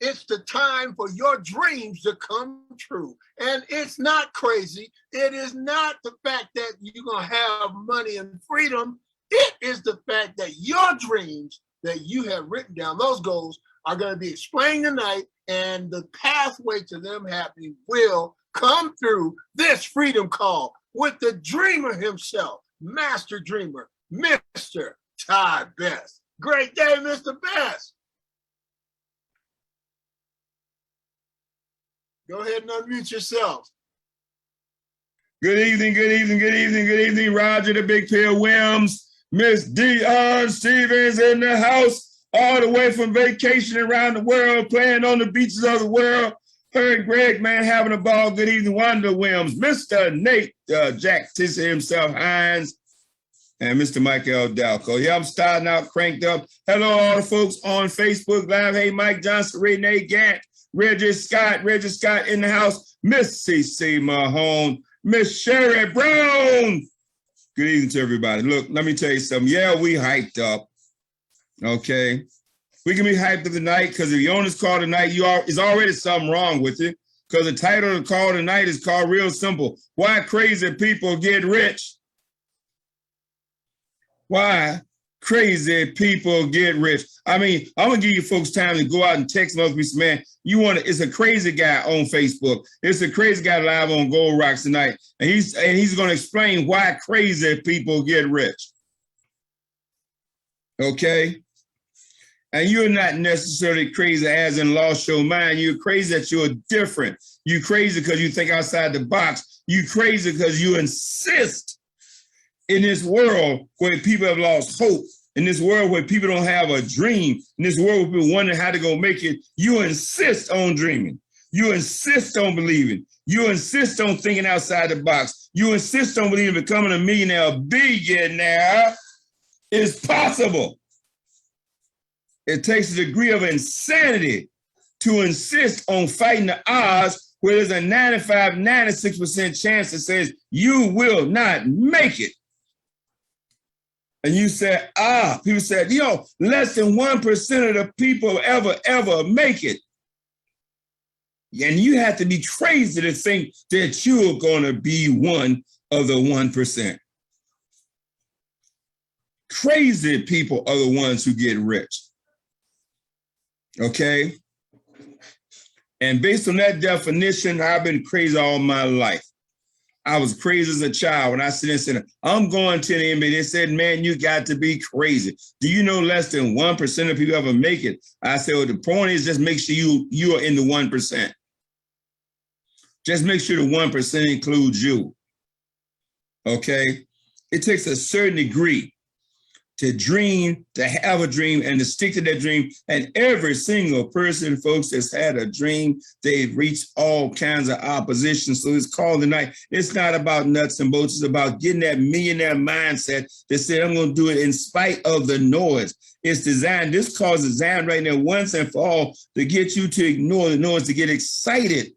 It's the time for your dreams to come true. And it's not crazy. It is not the fact that you're going to have money and freedom. It is the fact that your dreams that you have written down, those goals, are going to be explained tonight, and the pathway to them happening will come through this freedom call with the dreamer himself, master dreamer, Mr. Todd Best. Great day, Mr. Best. Go ahead and unmute yourself. Good evening, good evening, good evening, good evening. Roger the Big Pill Williams, Miss Dion Stevens in the house, all the way from vacation around the world, playing on the beaches of the world. Her and Greg, man, having a ball. Good evening, Wanda Williams, Mr. Nate Jack Tissy himself, Hines, and Mr. Michael Dalco. Yeah, I'm starting out cranked up. Hello, all the folks on Facebook Live. Hey, Mike Johnson, Renee Gant, Reggie Scott in the house, Miss CC Mahone, Miss Sherry Brown. Good evening to everybody. Look, let me tell you something. Yeah, we hyped up, okay? We can be hyped up tonight because if you're on this call tonight, there's already something wrong with you, because the title of the call tonight is called real simple. Why crazy people get rich? Why crazy people get rich? I mean, I'm gonna give you folks time to go out and text most people, man. It's a crazy guy on Facebook. It's a crazy guy live on Gold Rocks tonight. And he's gonna explain why crazy people get rich. Okay? And you're not necessarily crazy as in lost your mind. You're crazy that you're different. You're crazy because you think outside the box. You're crazy because you insist in this world where people have lost hope, in this world where people don't have a dream, in this world where people wonder how to go make it, you insist on dreaming. You insist on believing. You insist on thinking outside the box. You insist on believing becoming a millionaire, a billionaire is possible. It takes a degree of insanity to insist on fighting the odds where there's a 95, 96% chance that says you will not make it. And you said, people said, less than 1% of the people ever make it. And you have to be crazy to think that you're gonna be one of the 1%. Crazy people are the ones who get rich. Okay? And based on that definition, I've been crazy all my life. I was crazy as a child when I sit and said, I'm going to the NBA. They said, man, you got to be crazy. Do you know less than 1% of people ever make it? I said, well, the point is just make sure you are in the 1%. Just make sure the 1% includes you. Okay? It takes a certain degree to dream, to have a dream, and to stick to that dream. And every single person, folks, that's had a dream, they've reached all kinds of opposition. So it's called tonight. It's not about nuts and bolts. It's about getting that millionaire mindset that said, I'm going to do it in spite of the noise. It's designed, this call is designed right now once and for all to get you to ignore the noise, to get excited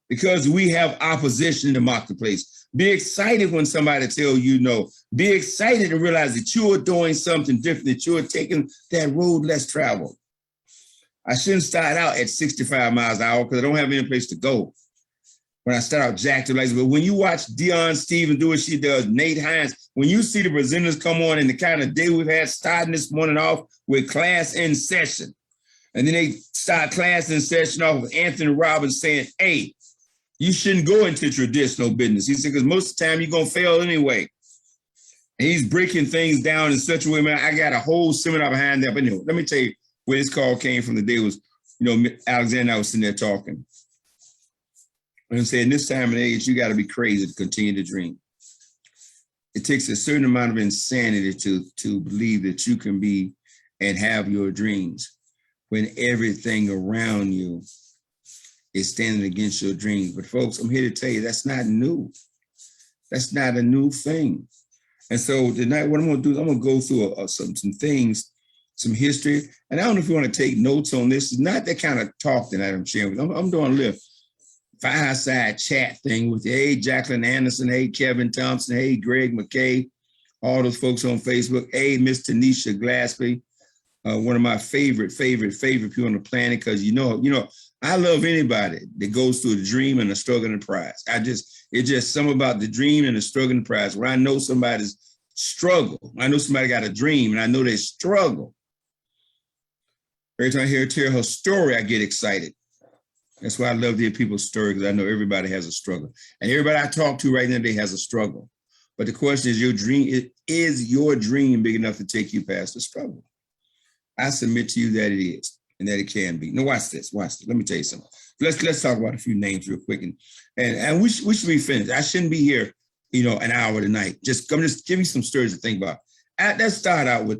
because we have opposition in the marketplace. Be excited when somebody tells you no. Be excited to realize that you are doing something different, that you are taking that road less traveled. I shouldn't start out at 65 miles an hour because I don't have any place to go. When I start out jacked up, but when you watch Dion Stevens do what she does, Nate Hines, when you see the presenters come on and the kind of day we've had starting this morning off with class in session, and then they start class in session off with Anthony Robbins saying, hey, you shouldn't go into traditional business. He said, because most of the time you're going to fail anyway. And he's breaking things down in such a way, man. I got a whole seminar behind that. But anyway, let me tell you where this call came from. The day was, Alexander and I was sitting there talking. And I'm saying this time of age, you got to be crazy to continue to dream. It takes a certain amount of insanity to believe that you can be and have your dreams when everything around you is standing against your dreams. But folks, I'm here to tell you that's not new. That's not a new thing. And so tonight, what I'm going to do is I'm going to go through some things, some history. And I don't know if you want to take notes on this. It's not that kind of talk that I'm sharing. I'm doing a little fireside chat thing with you. Hey, Jacqueline Anderson. Hey, Kevin Thompson. Hey, Greg McKay. All those folks on Facebook. Hey, Miss Tanisha Glaspie. one of my favorite people on the planet, because you know, I love anybody that goes through a dream and a struggle and a prize. It's just something about the dream and the struggle and the prize. When I know somebody's struggle, I know somebody got a dream and I know they struggle. Every time I hear her tell her story, I get excited. That's why I love to hear people's story, because I know everybody has a struggle. And everybody I talk to right now, they has a struggle. But the question is, is your dream big enough to take you past the struggle? I submit to you that it is, and that it can be. Now watch this. Let me tell you something. Let's talk about a few names real quick, and we should be finished. I shouldn't be here, an hour tonight. Just give me some stories to think about. Let's start out with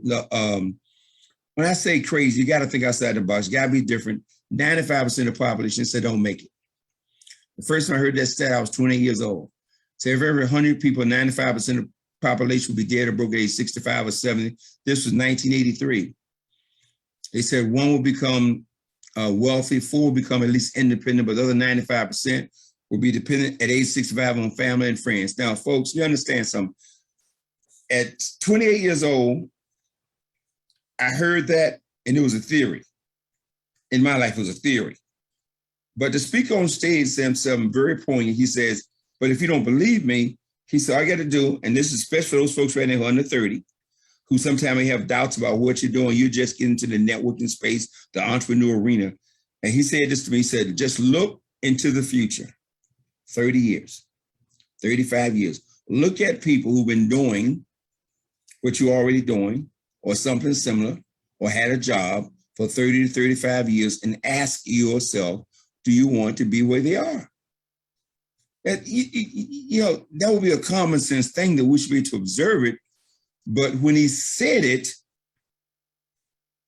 when I say crazy, you got to think outside the box. You got to be different. 95% of the population said don't make it. The first time I heard that stat, I was 28 years old. So if every 100 people, 95% of the population would be dead or broke at age 65 or 70. This was 1983. They said one will become wealthy, four will become at least independent, but the other 95% will be dependent at age 65 on family and friends. Now, folks, you understand something. At 28 years old, I heard that, and it was a theory. In my life, it was a theory. But the speaker on stage said something very poignant. He says, but if you don't believe me, he said, all I got to do, and this is especially for those folks right now who are under 30, who sometimes may have doubts about what you're doing. You just get into the networking space, the entrepreneur arena. And he said this to me, he said, just look into the future, 30 years, 35 years. Look at people who've been doing what you're already doing or something similar or had a job for 30 to 35 years and ask yourself, do you want to be where they are? That, that would be a common sense thing that we should be able to observe it. But when he said it,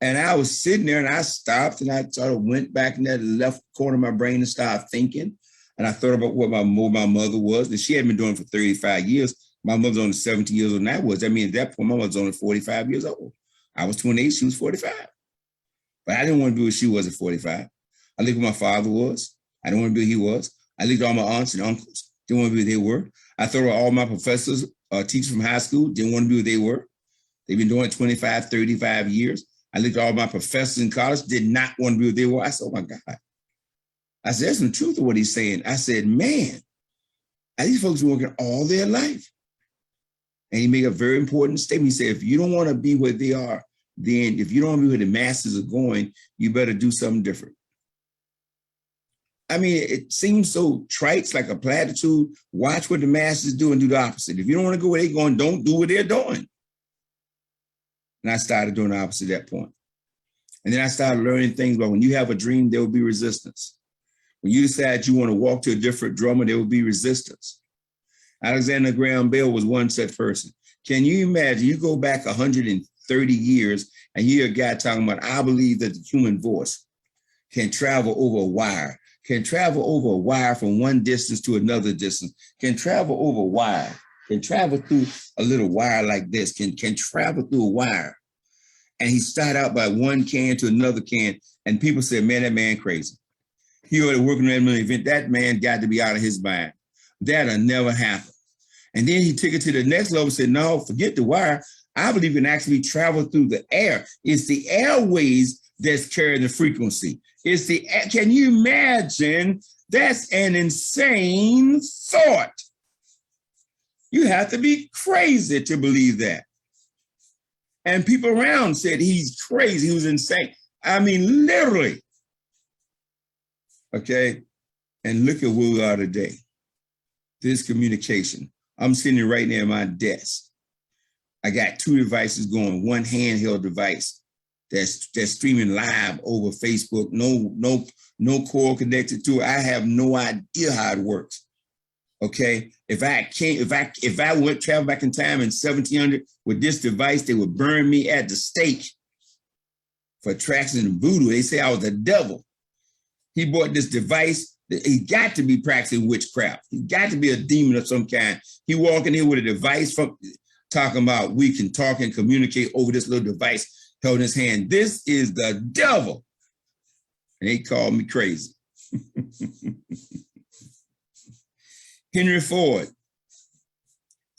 and I was sitting there and I stopped and I sort of went back in that left corner of my brain and started thinking. And I thought about what my mother was, and she had been doing it for 35 years. My mother's only 17 years older than I was. I mean, at that point, my mother was only 45 years old. I was 28, she was 45. But I didn't want to be what she was at 45. I looked where my father was. I didn't want to be who he was. I looked at all my aunts and uncles. Didn't want to be who they were. I thought about all my professors, teachers from high school. Didn't want to be who they were. They've been doing it 25, 35 years. I looked at all my professors in college. Did not want to be who they were. I said, oh, my God. I said, there's some truth to what he's saying. I said, man, these folks are working all their life. And he made a very important statement. He said, if you don't want to be where they are, then if you don't want to be where the masses are going, you better do something different. I mean, it seems so trite, it's like a platitude. Watch what the masses do and do the opposite. If you don't want to go where they're going, don't do what they're doing. And I started doing the opposite at that point. And then I started learning things about when you have a dream, there will be resistance. When you decide you want to walk to a different drummer, there will be resistance. Alexander Graham Bell was one such person. Can you imagine, you go back 130 years and you hear a guy talking about, I believe that the human voice can travel over a wire, can travel over a wire from one distance to another distance, can travel over a wire, can travel through a little wire like this, can travel through a wire. And he started out by one can to another can, and people said, man, that man crazy. He already working on that event. That man got to be out of his mind. That'll never happen. And then he took it to the next level and said, no, forget the wire. I believe it can actually travel through the air. It's the airways that's carrying the frequency. Can you imagine? That's an insane thought. You have to be crazy to believe that. And people around said he's crazy, he was insane. I mean, literally. Okay, and look at where we are today. This communication. I'm sitting here right now at my desk. I got two devices going, one handheld device that's streaming live over Facebook, no cord connected to it. I have no idea how it works. Okay, if I went travel back in time in 1700 with this device, they would burn me at the stake for attraction and voodoo. They say I was the devil. He bought this device. He got to be practicing witchcraft. He got to be a demon of some kind. He walking here with a device from talking about we can talk and communicate over this little device held in his hand. This is the devil. And they called me crazy. Henry Ford.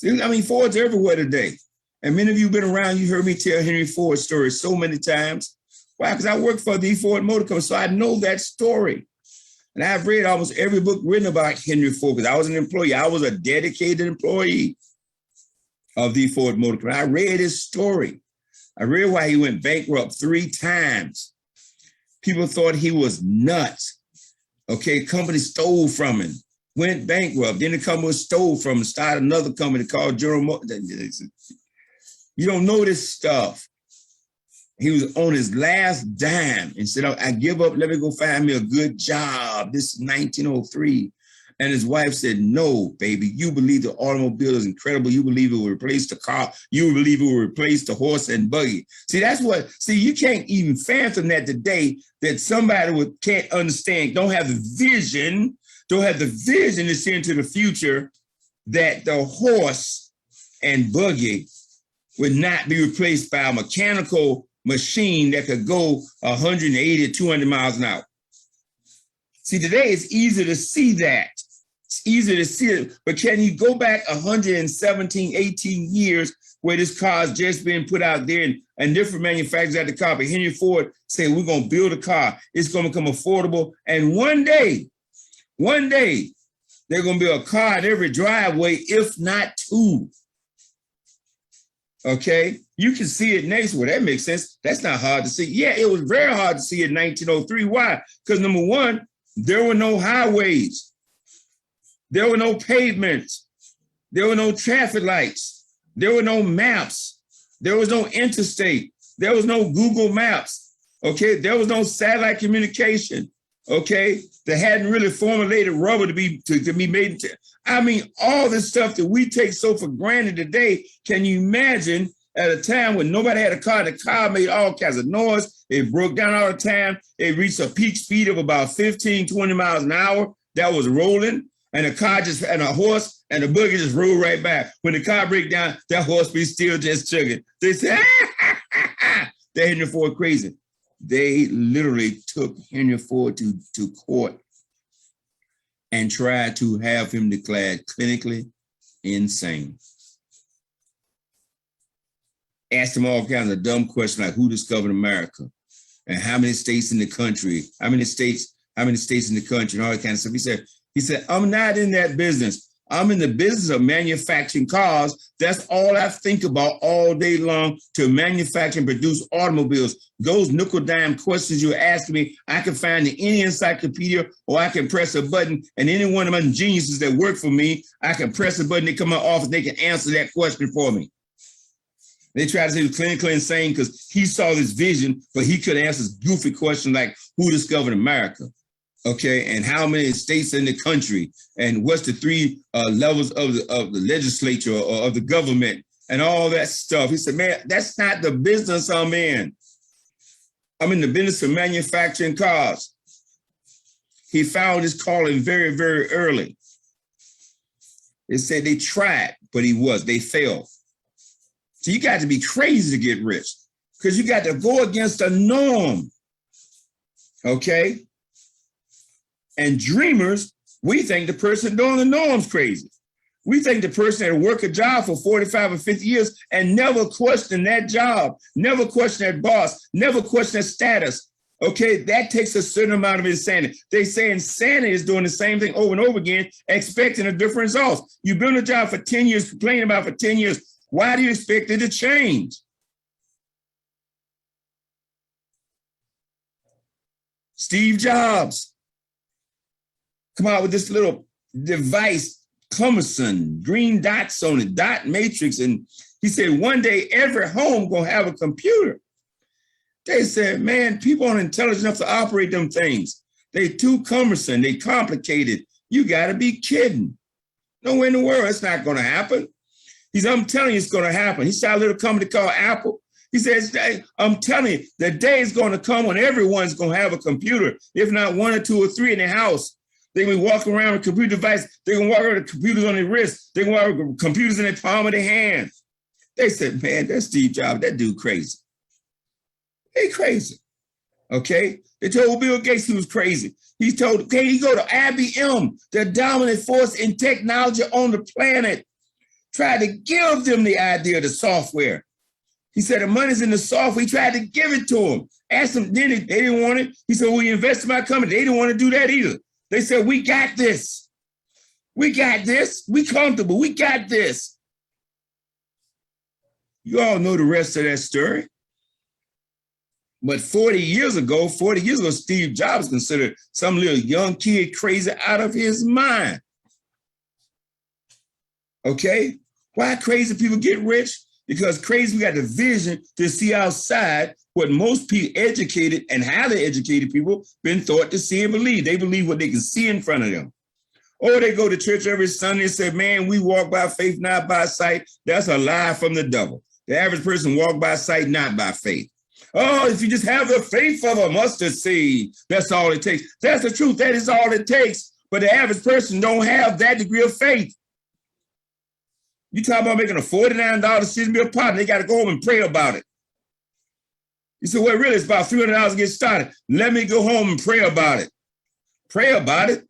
I mean, Fords everywhere today. And many of you been around, you heard me tell Henry Ford's story so many times. Why? Because I worked for the Ford Motor Company, so I know that story. And I've read almost every book written about Henry Ford because I was an employee. I was a dedicated employee of the Ford Motor Company. I read his story. I read why he went bankrupt 3 times. People thought he was nuts. Okay, company stole from him, went bankrupt. Then the company stole from him, started another company called General Motors. You don't know this stuff. He was on his last dime and said, I give up, let me go find me a good job. This is 1903. And his wife said, no, baby, you believe the automobile is incredible. You believe it will replace the car. You believe it will replace the horse and buggy. See, you can't even fathom that today, that somebody can't understand, don't have the vision to see into the future that the horse and buggy would not be replaced by a mechanical machine that could go 180 to 200 miles an hour. See, today it's easy to see that. It's easy to see it, but can you go back 117, 18 years where this car has just been put out there and different manufacturers at the car, but Henry Ford said, we're going to build a car. It's going to become affordable. And one day, they're going to build a car in every driveway, if not 2. Okay, you can see it next. Well, that makes sense. That's not hard to see. Yeah, it was very hard to see in 1903. Why? Because number one, there were no highways. There were no pavements. There were no traffic lights. There were no maps. There was no interstate. There was no Google Maps. Okay, there was no satellite communication. Okay, they hadn't really formulated rubber to be made into. I mean, all this stuff that we take so for granted today. Can you imagine at a time when nobody had a car? The car made all kinds of noise. It broke down all the time. It reached a peak speed of about 15, 20 miles an hour. That was rolling. And a horse and a buggy just rolled right back. When the car break down, that horse be still just chugging. They said, they're Henry Ford crazy. They literally took Henry Ford to court and tried to have him declared clinically insane. Asked him all kinds of dumb questions like who discovered America and how many states in the country, and all that kind of stuff. He said, I'm not in that business. I'm in the business of manufacturing cars. That's all I think about all day long, to manufacture and produce automobiles. Those nickel dime questions you're asking me, I can find in any encyclopedia, or I can press a button, and any one of my geniuses that work for me, I can press a button, they come to my office, they can answer that question for me. They try to say he was clinically insane because he saw this vision, but he could answer this goofy question like who discovered America? Okay, and how many states in the country, and what's the 3 levels of the legislature or of the government, and all that stuff. He said, man, that's not the business I'm in. I'm in the business of manufacturing cars. He found his calling very, very early. They said they tried, but they failed. So you got to be crazy to get rich, because you got to go against the norm. Okay? And dreamers, we think the person doing the norm's crazy. We think the person that work a job for 45 or 50 years and never question that job, never question that boss, never question that status. Okay, that takes a certain amount of insanity. They say insanity is doing the same thing over and over again, expecting a different result. You've been in a job for 10 years, complaining about it for 10 years. Why do you expect it to change? Steve Jobs come out with this little device, cumbersome, green dots on it, dot matrix. And he said, one day, every home gonna have a computer. They said, man, people aren't intelligent enough to operate them things. They too cumbersome, they complicated. You gotta be kidding. Nowhere in the world, it's not gonna happen. He said, I'm telling you, it's gonna happen. He started a little company called Apple. He says, I'm telling you, the day is gonna come when everyone's gonna have a computer, if not 1 or 2 or 3 in their house. They can walk around with a computer device. They can walk around with computers on their wrist. They can walk with computers in the palm of their hand. They said, man, that's Steve Jobs. That dude crazy. He crazy. Okay? They told Bill Gates he was crazy. He told, okay, he go to IBM, the dominant force in technology on the planet. tried to give them the idea of the software. He said the money's in the software. He tried to give it to them. Asked them, then they didn't want it. He said, well, you invest in my company. They didn't want to do that either. They said, we got this. We got this. We comfortable. We got this. You all know the rest of that story. But 40 years ago, Steve Jobs considered some little young kid crazy out of his mind. Okay? Why crazy people get rich? Because crazy, we got the vision to see outside what most people, educated and highly educated people, been taught to see and believe. They believe what they can see in front of them. Or they go to church every Sunday and say, man, we walk by faith, not by sight. That's a lie from the devil. The average person walk by sight, not by faith. Oh, if you just have the faith of a mustard seed, that's all it takes. That's the truth. That is all it takes. But the average person don't have that degree of faith. You talk about making a $49 decision to be a partner, they got to go home and pray about it. You say, well, really, it's about $300 to get started. Let me go home and pray about it. Pray about it?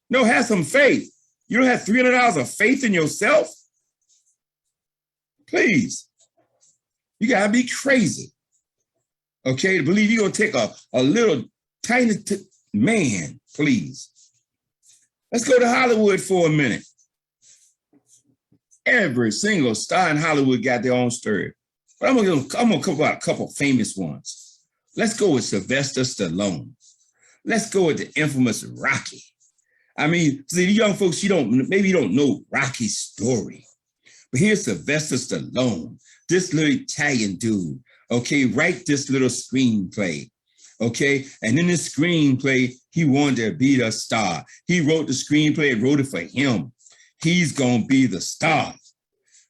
No, have some faith. You don't have $300 of faith in yourself? Please. You got to be crazy. Okay, to believe you're going to take a little tiny, man, please. Let's go to Hollywood for a minute. Every single star in Hollywood got their own story. But I'm gonna cover out a couple of famous ones. Let's go with Sylvester Stallone. Let's go with the infamous Rocky. I mean, see, the young folks, maybe you don't know Rocky's story. But here's Sylvester Stallone, this little Italian dude, okay, write this little screenplay, okay? And in this screenplay, he wanted to be the star. He wrote the screenplay and wrote it for him. He's gonna be the star.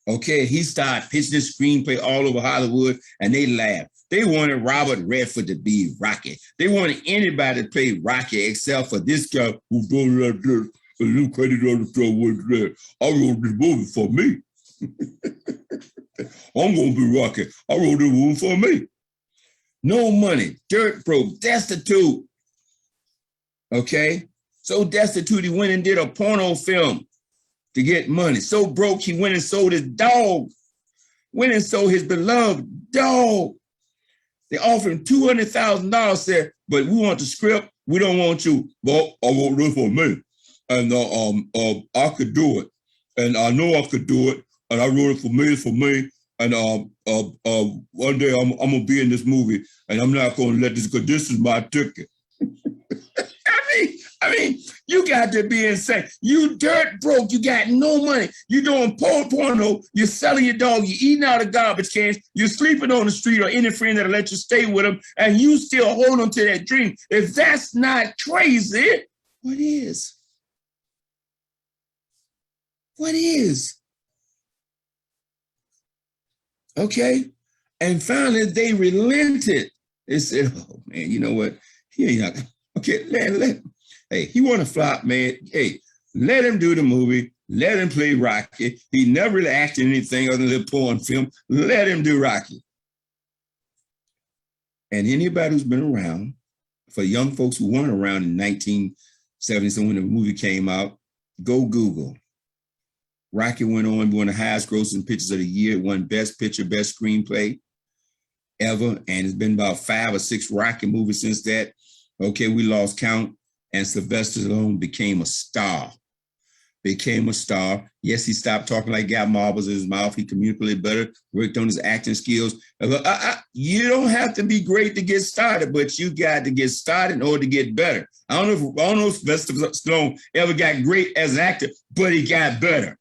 Okay, he started pitching this screenplay all over Hollywood, and they laughed. They wanted Robert Redford to be Rocky. They wanted anybody to play Rocky except for this guy who's doing like this. A little credit on the show was there. I wrote this movie for me. I'm gonna be Rocky. I wrote this movie for me. No money, dirt broke, destitute. Okay, so destitute he went and did a porno film to get money. So broke, he went and sold his dog. Went and sold his beloved dog. They offered him $200,000, said, but we want the script. We don't want you. Well, I wrote this for me. And I could do it. And I know I could do it. And I wrote it for me. And one day I'm going to be in this movie. And I'm not going to let this go. This is my ticket. I mean, you got to be insane. You dirt broke. You got no money. You doing porno. You're selling your dog. You're eating out of garbage cans. You're sleeping on the street or any friend that'll let you stay with them. And you still hold on to that dream. If that's not crazy, what is? What is? Okay. And finally, they relented. They said, oh, man, you know what? Okay, hey, he want to flop, man. Hey, let him do the movie. Let him play Rocky. He never really acted in anything other than a porn film. Let him do Rocky. And anybody who's been around, for young folks who weren't around in 1970s when the movie came out, go Google. Rocky went on to be one of the highest grossing pictures of the year. It won Best Picture, Best Screenplay ever. And it's been about 5 or 6 Rocky movies since that. Okay, we lost count. And Sylvester Stallone became a star. Yes, he stopped talking like got marbles in his mouth. He communicated better, worked on his acting skills. You don't have to be great to get started, but you got to get started in order to get better. I don't know if Sylvester Stallone ever got great as an actor, but he got better.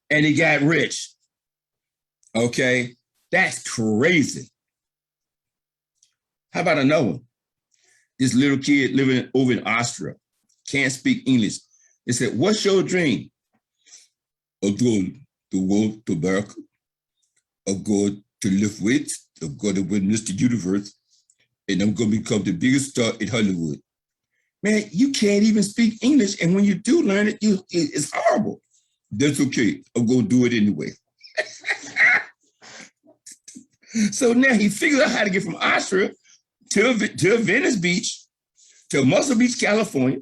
And he got rich. Okay, that's crazy. How about another one? This little kid living over in Austria, can't speak English. They said, what's your dream? I'm going to go to America. I'm going to live with. I'm going to win Mr. Universe. And I'm going to become the biggest star in Hollywood. Man, you can't even speak English. And when you do learn it, it's horrible. That's okay. I'm going to do it anyway. So now he figured out how to get from Austria to Venice Beach, to Muscle Beach, California,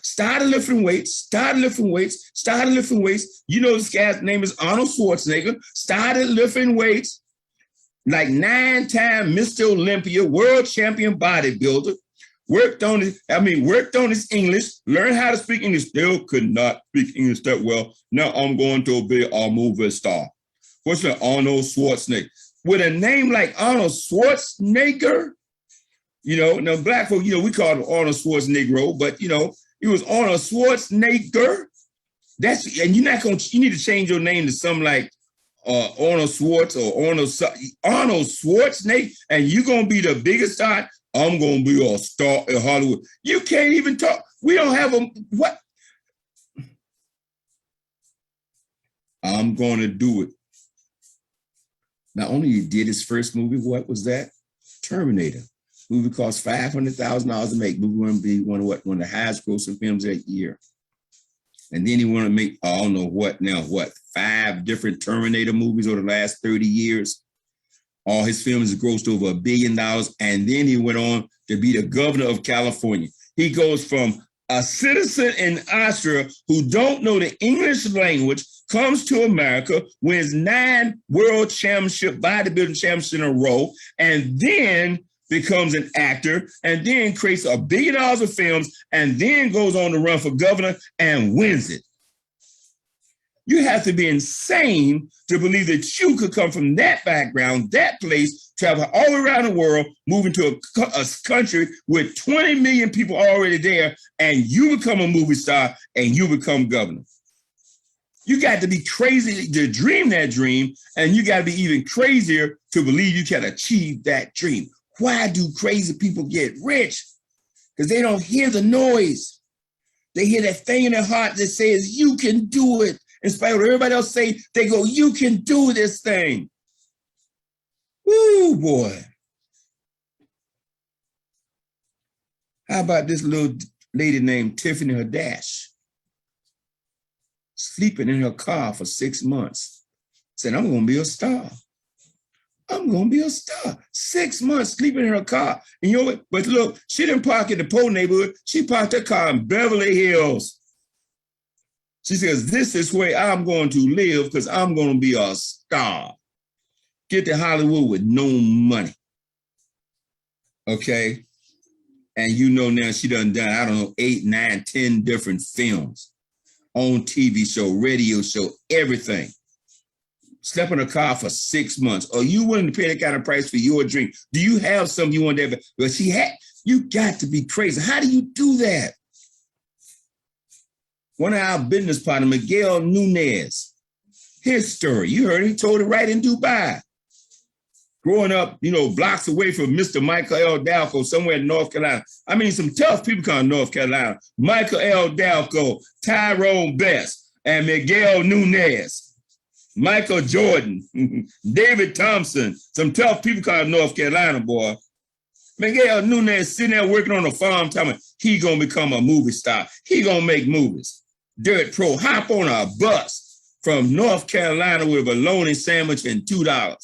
started lifting weights. You know, this guy's name is Arnold Schwarzenegger, started lifting weights, like 9-time Mr. Olympia, world champion bodybuilder, worked on his English, learned how to speak English, still could not speak English that well. Now I'm going to be a movie star. What's that? Arnold Schwarzenegger. With a name like Arnold Schwarzenegger, you know, now black folk, you know, we call him Arnold Schwarzenegger, but you know, he was Arnold Schwarzenegger. And you need to change your name to something like Arnold Schwartz or Arnold Schwarzenegger, and you're gonna be the biggest star. I'm gonna be a star in Hollywood. You can't even talk. We don't have a what? I'm gonna do it. Not only he did his first movie, what was that? Terminator. Movie cost $500,000 to make. Movie going to be one of the highest grossing films that year. And then he wanted to make, I don't know what now, 5 different Terminator movies over the last 30 years. All his films grossed over $1 billion. And then he went on to be the governor of California. He goes from a citizen in Austria who don't know the English language, comes to America, wins 9 world championship, bodybuilding championships in a row, and then becomes an actor, and then creates $1 billion of films, and then goes on to run for governor and wins it. You have to be insane to believe that you could come from that background, that place, travel all around the world, move into a country with 20 million people already there, and you become a movie star and you become governor. You got to be crazy to dream that dream, and you got to be even crazier to believe you can achieve that dream. Why do crazy people get rich? Because they don't hear the noise. They hear that thing in their heart that says, you can do it. In spite of what everybody else say, they go, you can do this thing. Woo, boy. How about this little lady named Tiffany Haddish? Sleeping in her car for 6 months. Said, I'm going to be a star. I'm going to be a star. 6 months sleeping in her car. And you know what? But look, she didn't park in the poor neighborhood. She parked her car in Beverly Hills. She says, this is where I'm going to live because I'm going to be a star. Get to Hollywood with no money. Okay? And you know now she done, I don't know, 8, 9, 10 different films on TV show, radio show, everything. Slept in a car for 6 months. Are you willing to pay that kind of price for your dream? Do you have something you want to have? But you got to be crazy. How do you do that? One of our business partners, Miguel Nunez, his story, you heard he told it right in Dubai. Growing up, you know, blocks away from Mr. Michael L. Dalco, somewhere in North Carolina. I mean, some tough people come to North Carolina. Michael L. Dalco, Tyrone Best, and Miguel Nunez. Michael Jordan, David Thompson, some tough people come to North Carolina, boy. Miguel Nunez sitting there working on a farm, telling me he gonna become a movie star. He gonna make movies. Dirt Pro, hop on a bus from North Carolina with a bologna sandwich and $2.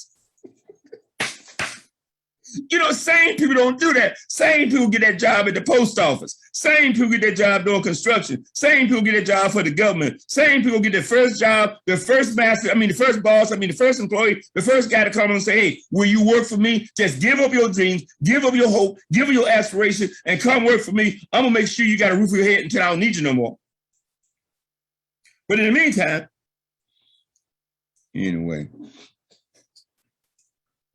You know, same people don't do that. Same people get that job at the post office. Same people get that job doing construction. Same people get that job for the government. Same people get their first job, the first boss, the first employee, the first guy to come and say, hey, will you work for me? Just give up your dreams, give up your hope, give up your aspiration, and come work for me. I'm gonna make sure you got a roof over your head until I don't need you no more. But in the meantime, anyway,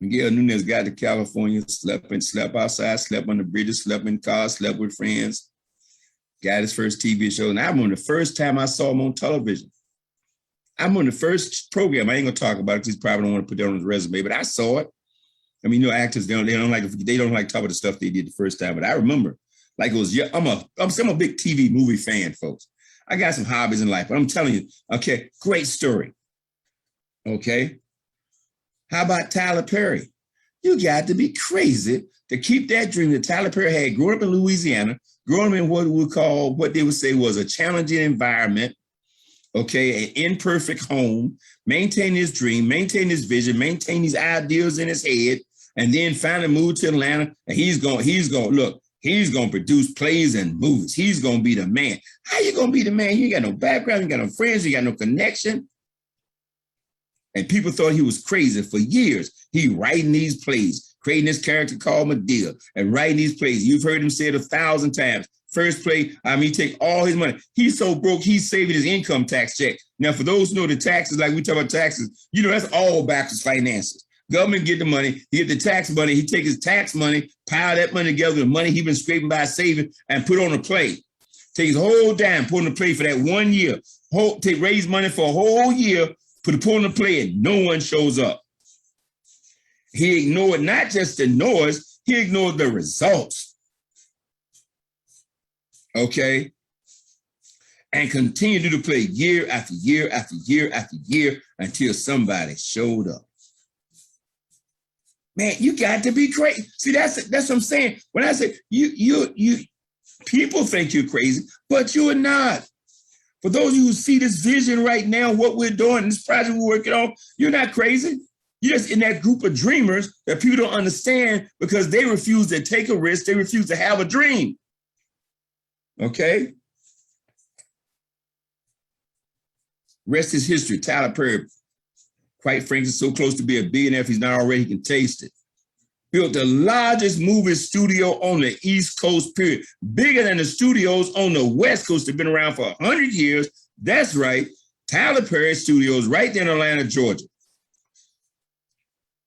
Miguel Nunez got to California, slept outside, slept on the bridges, slept in cars, slept with friends, got his first TV show. And I remember the first time I saw him on television. I remember the first program. I ain't gonna talk about it because he probably don't want to put that on his resume, but I saw it. I mean, you know, actors, they don't like talk about the stuff they did the first time. But I remember, like it was, I'm a big TV movie fan, folks. I got some hobbies in life, but I'm telling you, okay, great story. Okay. How about Tyler Perry? You got to be crazy to keep that dream that Tyler Perry had growing up in Louisiana, growing up in what they would say was a challenging environment, okay, an imperfect home, maintain his dream, maintain his vision, maintain these ideas in his head, and then finally move to Atlanta. And he's going, look, He's going to produce plays and movies. He's going to be the man. How you going to be the man? You got no background, you got no friends, you got no connection. And people thought he was crazy for years. He writing these plays, creating this character called Medea and writing these plays. You've heard him say it 1,000 times. First play, he take all his money. He's so broke, he's saving his income tax check. Now, for those who know the taxes, like we talk about taxes, that's all backwards finances. Government get the money, he get the tax money, he take his tax money, pile that money together, the money he been scraping by saving, and put on a play. Take his whole dime, put on a play for that 1 year. Raise money for a whole year, put on a play, and no one shows up. He ignored not just the noise, he ignored the results. Okay? And continued to do the play year after year after year after year until somebody showed up. Man, you got to be crazy. See, that's what I'm saying. When I say you people think you're crazy, but you are not. For those of you who see this vision right now, what we're doing, this project we're working on, you're not crazy. You're just in that group of dreamers that people don't understand because they refuse to take a risk. They refuse to have a dream. Okay? Rest is history. Tyler Perry, quite frankly, so close to be a billionaire. If he's not already, he can taste it. Built the largest movie studio on the East Coast, period. Bigger than the studios on the West Coast that have been around for 100 years. That's right. Tyler Perry Studios right there in Atlanta, Georgia.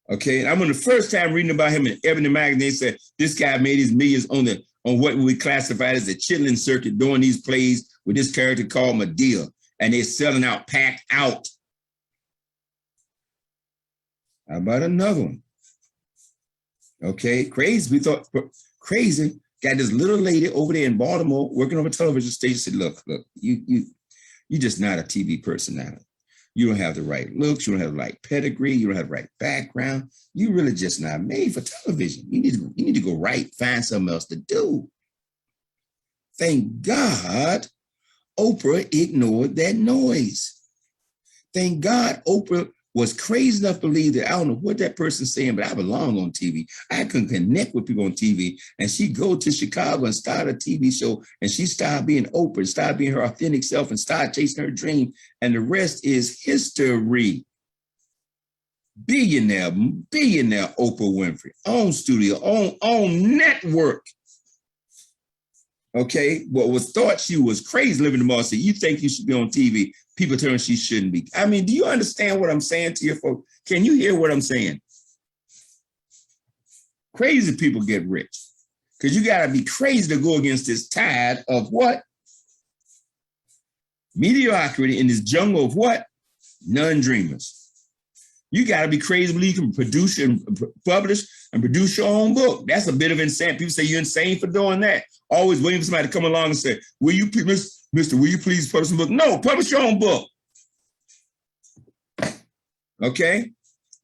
Okay, and I'm on the first time reading about him in Ebony magazine. They said this guy made his millions on what we classified as the chitlin circuit, doing these plays with this character called Medea. And they're selling out, packed out. How about another one? Okay, crazy. We thought crazy. Got this little lady over there in Baltimore working on a television station. Said, look, you just not a TV personality. You don't have the right looks. You don't have the right pedigree. You don't have the right background. You really just not made for television. You need to go find something else to do. Thank God Oprah ignored that noise. Thank God Oprah was crazy enough to believe that I don't know what that person's saying, but I belong on TV. I can connect with people on TV. And she go to Chicago and start a TV show, and she started being Oprah, started being her authentic self, and started chasing her dream. And the rest is history. Billionaire Oprah Winfrey, own studio, own network. Okay, what was thought she was crazy living in the mall. Said, you think you should be on TV? People tell her she shouldn't be. I mean, do you understand what I'm saying to you folks? Can you hear what I'm saying? Crazy people get rich because you got to be crazy to go against this tide of what? Mediocrity in this jungle of what? Non-dreamers. You got to be crazy when you can produce and publish and produce your own book. That's a bit of insane. People say you're insane for doing that. Always waiting for somebody to come along and say, will you please publish a book? No, publish your own book. Okay?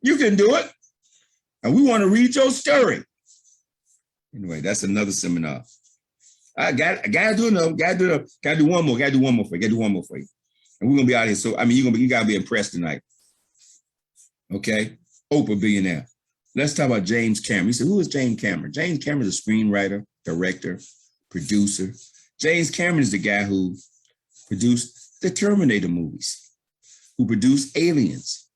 You can do it. And we want to read your story. Anyway, that's another seminar. I got to do another. Got to do one more. Got to do one more for you. And we're going to be out here. So, I mean, you got to be impressed tonight. Okay? Oprah billionaire. Let's talk about James Cameron. You said, who is James Cameron? James Cameron is a screenwriter, director, producer. James Cameron is the guy who produced the Terminator movies, who produced Aliens,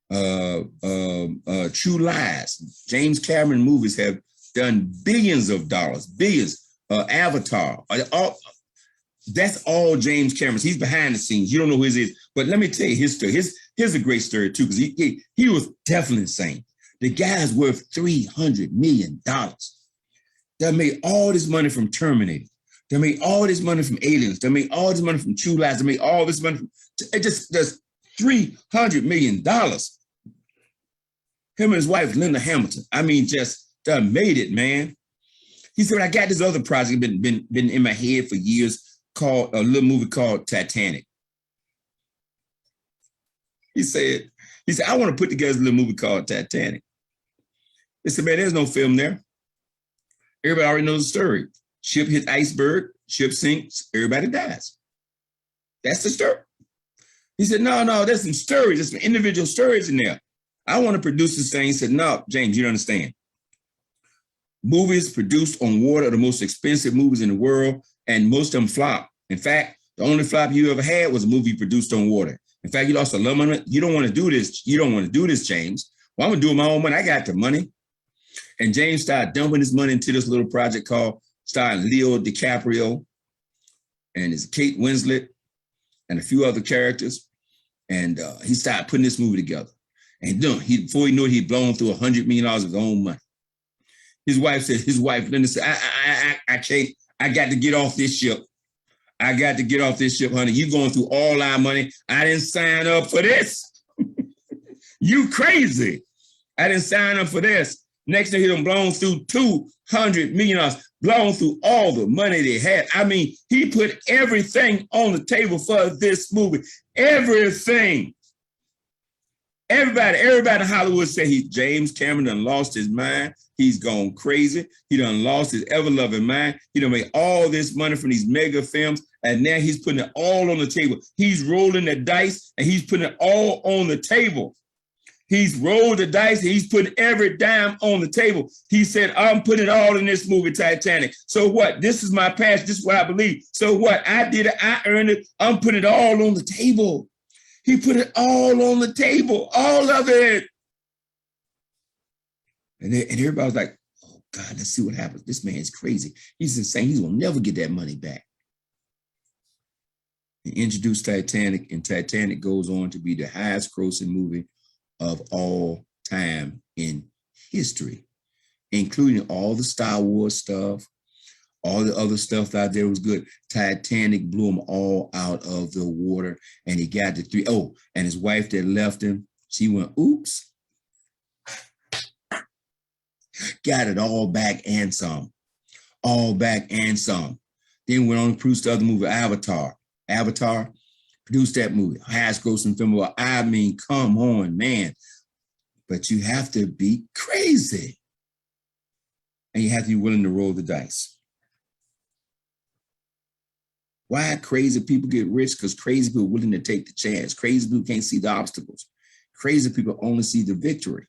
True Lies. James Cameron movies have done billions of dollars, Avatar. That's all James Cameron's. He's behind the scenes. You don't know who he is. But let me tell you his story. Here's a great story, too, because he was definitely insane. The guy's worth $300 million. They made all this money from Terminator. They made all this money from Aliens. They made all this money from True Lies. They made all this money from just $300 million. Him and his wife, Linda Hamilton. I mean, just made it, man. He said, I got this other project been in my head for years called a little movie called Titanic. He said, I want to put together a little movie called Titanic. They said, man, there's no film there. Everybody already knows the story. Ship hits iceberg, ship sinks, everybody dies. That's the story. He said, no, there's some stories, there's some individual stories in there. I want to produce this thing. He said, no, James, you don't understand. Movies produced on water are the most expensive movies in the world, and most of them flop. In fact, the only flop you ever had was a movie produced on water. In fact, you lost a lot of money. You don't want to do this. You don't want to do this, James. Well, I'm going to do my own money. I got the money. And James started dumping his money into this little project called starring Leo DiCaprio and it's Kate Winslet and a few other characters. And he started putting this movie together. And before he knew it, he'd blown through $100 million of his own money. His wife, Linda said, I can't, I got to get off this ship. I got to get off this ship, honey. You going through all our money. I didn't sign up for this. You crazy. I didn't sign up for this. Next thing he done blown through $200 million, blown through all the money they had. I mean, he put everything on the table for this movie. Everything. Everybody in Hollywood say James Cameron done lost his mind. He's gone crazy. He done lost his ever-loving mind. He done made all this money from these mega films, and now he's putting it all on the table. He's rolling the dice, and he's putting it all on the table. He's rolled the dice, and he's putting every dime on the table. He said, I'm putting it all in this movie, Titanic. So what? This is my passion. This is what I believe. So what? I did it. I earned it. I'm putting it all on the table. He put it all on the table, all of it. And everybody was like, oh, God, let's see what happens. This man's crazy. He's insane. He's going to never get that money back. He introduced Titanic, and Titanic goes on to be the highest grossing movie of all time in history, including all the Star Wars stuff, all the other stuff out there was good. Titanic blew them all out of the water, and he got to three. Oh, and his wife that left him, she went, oops. Got it all back and some. All back and some. Then went on to produce the other movie, Avatar. Avatar produced that movie, highest grossing film. Well, I mean, come on, man. But you have to be crazy. And you have to be willing to roll the dice. Why crazy people get rich? Because crazy people are willing to take the chance. Crazy people can't see the obstacles. Crazy people only see the victory.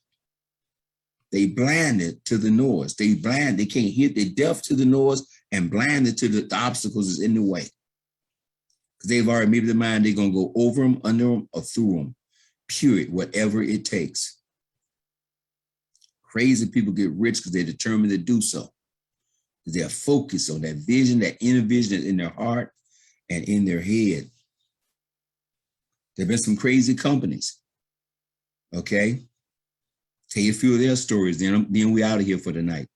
They blinded to the noise. They can't hear. They're deaf to the noise and blinded to the obstacles is in the way. Because they've already made up their mind they're going to go over them, under them, or through them. Period, whatever it takes. Crazy people get rich because they're determined to do so. Because they're focused on that vision, that inner vision in their heart and in their head. There have been some crazy companies. Okay? Tell you a few of their stories, then we out of here for the night.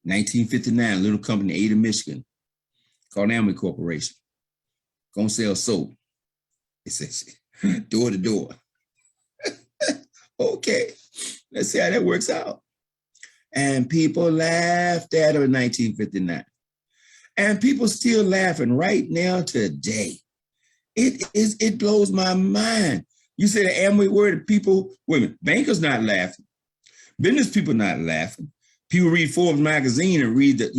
1959, a little company in Ada, Michigan, called Amway Corporation. Gonna sell soap. It says door to door. Okay, let's see how that works out. And people laughed at her in 1959. And people still laughing right now today. It blows my mind. You say the Amway word, people, women, bankers not laughing. Business people not laughing. People read Forbes magazine and read that,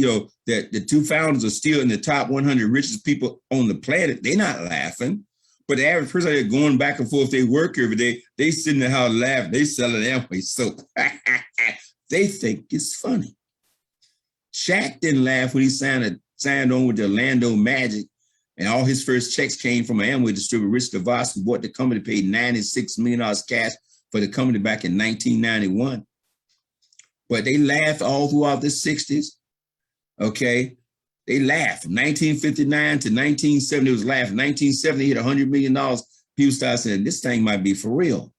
that the two founders are still in the top 100 richest people on the planet. They're not laughing. But the average person they're going back and forth, they work every day, they sit in the house laughing. They selling Amway soap. They think it's funny. Shaq didn't laugh when he signed on with the Orlando Magic. And all his first checks came from an Amway distributor, Rich DeVos, who bought the company, paid $96 million cash for the company back in 1991. But they laughed all throughout the 60s, okay? They laughed. From 1959 to 1970, it was laughing. 1970, hit $100 million. People started saying, this thing might be for real.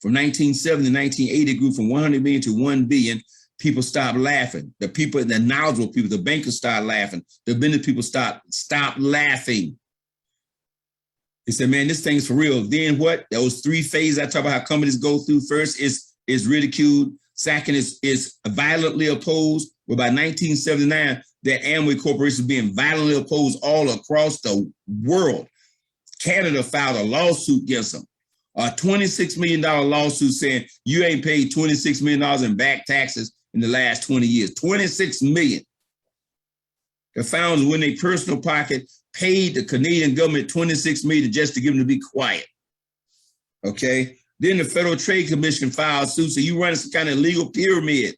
From 1970 to 1980, it grew from 100 million to 1 billion. People stopped laughing. The people, the knowledgeable people, the bankers started laughing. The business people stopped laughing. They said, man, this thing's for real. Then what? Those three phases I talk about how companies go through. First is ridiculed. Second is violently opposed. Well, by 1979, that Amway Corporation was being violently opposed all across the world. Canada filed a lawsuit against them. A $26 million lawsuit saying you ain't paid $26 million in back taxes in the last 20 years. 26 million. The founders, when their personal pocket, paid the Canadian government 26 million just to get them to be quiet. Okay? Then the Federal Trade Commission filed suit, so you run some kind of legal pyramid.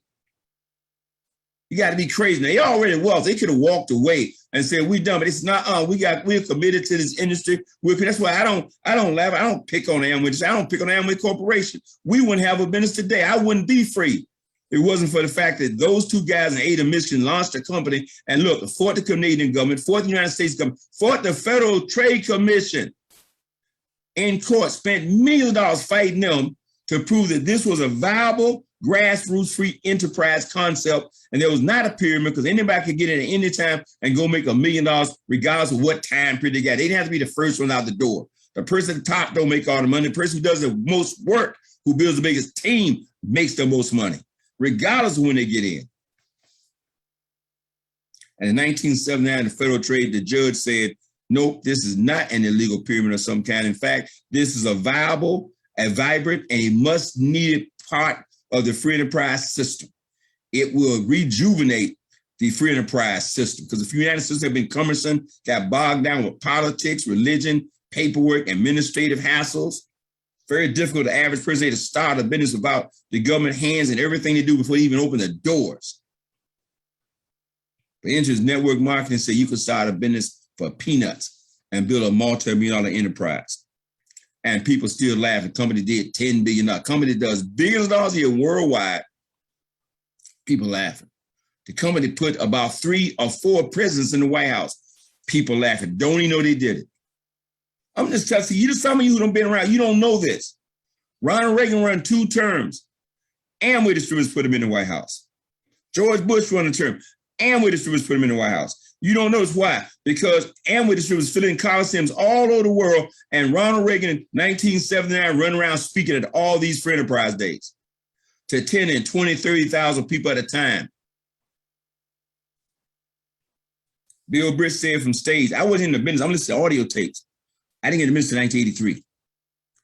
You got to be crazy. Now, they already was. They could have walked away and said, we done, but it's not, we're committed to this industry. That's why I don't laugh. I don't pick on Amway. I don't pick on Amway Corporation. We wouldn't have a business today. I wouldn't be free. It wasn't for the fact that those two guys in Ada, Michigan launched a company and look, fought the Canadian government, fought the United States government, fought the Federal Trade Commission in court, spent millions of dollars fighting them to prove that this was a viable, grassroots free enterprise concept. And there was not a pyramid because anybody could get in at any time and go make $1 million regardless of what time period they got. They didn't have to be the first one out the door. The person at the top don't make all the money. The person who does the most work, who builds the biggest team, makes the most money, regardless of when they get in. And in 1979, the federal trade, the judge said, nope, this is not an illegal pyramid of some kind. In fact, this is a viable, a vibrant, and a much-needed part of the free enterprise system. It will rejuvenate the free enterprise system because the free enterprise system have been cumbersome, got bogged down with politics, religion, paperwork, administrative hassles. Very difficult for the average person to start a business without the government hands and everything they do before they even open the doors. But interest network marketing said you could start a business for peanuts and build a multi-million-dollar enterprise. And people still laugh. The company did $10 billion. Company does billions of dollars a year worldwide. People laughing. The company put about 3 or 4 presidents in the White House. People laughing. Don't even know they did it. I'm just telling you, some of you who don't been around, you don't know this. Ronald Reagan ran 2 terms. Amway distributors put him in the White House. George Bush ran a term. Amway distributors put him in the White House. You don't notice why? Because Amway distributors fill in coliseums all over the world, and Ronald Reagan in 1979 run around speaking at all these free enterprise days to 10 and 20, 30,000 people at a time. Bill Britt said from stage, I wasn't in the business, I'm listening to audio tapes. I didn't get in the business in 1983.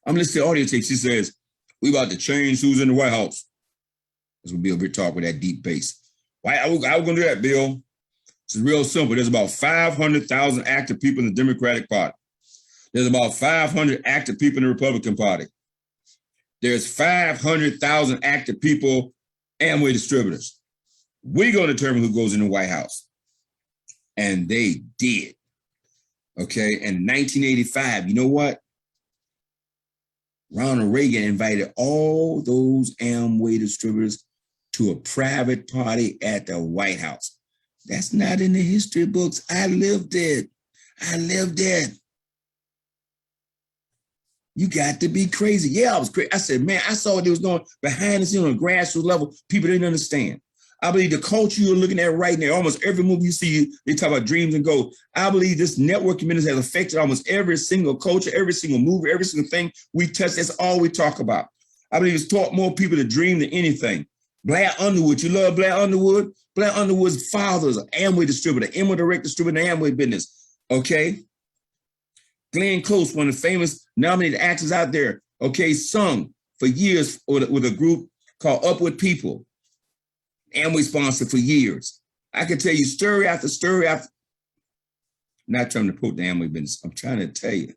I'm listening to audio tapes. He says, we about to change who's in the White House. That's what Bill Britt talked with that deep bass. Why I was gonna do that, Bill? It's real simple. There's about 500,000 active people in the Democratic Party. There's about 500 active people in the Republican Party. There's 500,000 active people, Amway distributors. We're going to determine who goes in the White House. And they did. Okay, and in 1985, you know what? Ronald Reagan invited all those Amway distributors to a private party at the White House. That's not in the history books. I lived it. You got to be crazy. Yeah, I was crazy. I said, man, I saw what they was doing behind the scenes on a grassroots level. People didn't understand. I believe the culture you're looking at right now, almost every movie you see, they talk about dreams and goals. I believe this networking business has affected almost every single culture, every single movie, every single thing we touch. That's all we talk about. I believe it's taught more people to dream than anything. Blair Underwood, you love Blair Underwood? Blair Underwood's father is an Amway distributor, Amway direct distributor in the Amway business, okay? Glenn Close, one of the famous nominated actors out there, okay, sung for years with a group called Upward People. Amway sponsored for years. I can tell you story after story after. I'm not trying to quote the Amway business. I'm trying to tell you,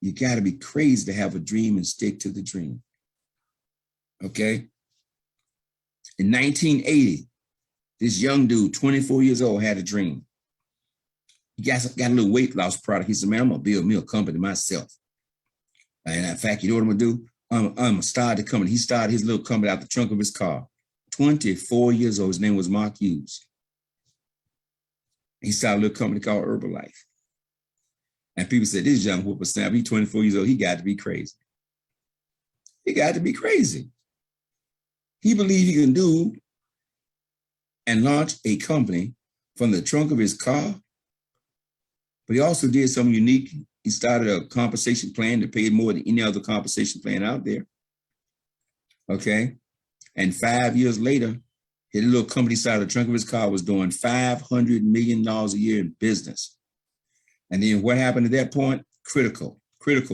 you got to be crazy to have a dream and stick to the dream. Okay? In 1980, this young dude, 24 years old, had a dream. He got a little weight loss product. He said, man, I'm going to build me a company myself. And in fact, you know what I'm going to do? I'm going to start the company. He started his little company out the trunk of his car. 24 years old. His name was Mark Hughes. He started a little company called Herbalife. And people said, this young whippersnapper, he's 24 years old. He got to be crazy. He got to be crazy. He believed he can do and launch a company from the trunk of his car. But he also did something unique. He started a compensation plan that paid more than any other compensation plan out there. Okay. And 5 years later, his little company side of the trunk of his car was doing $500 million a year in business. And then what happened at that point? Critical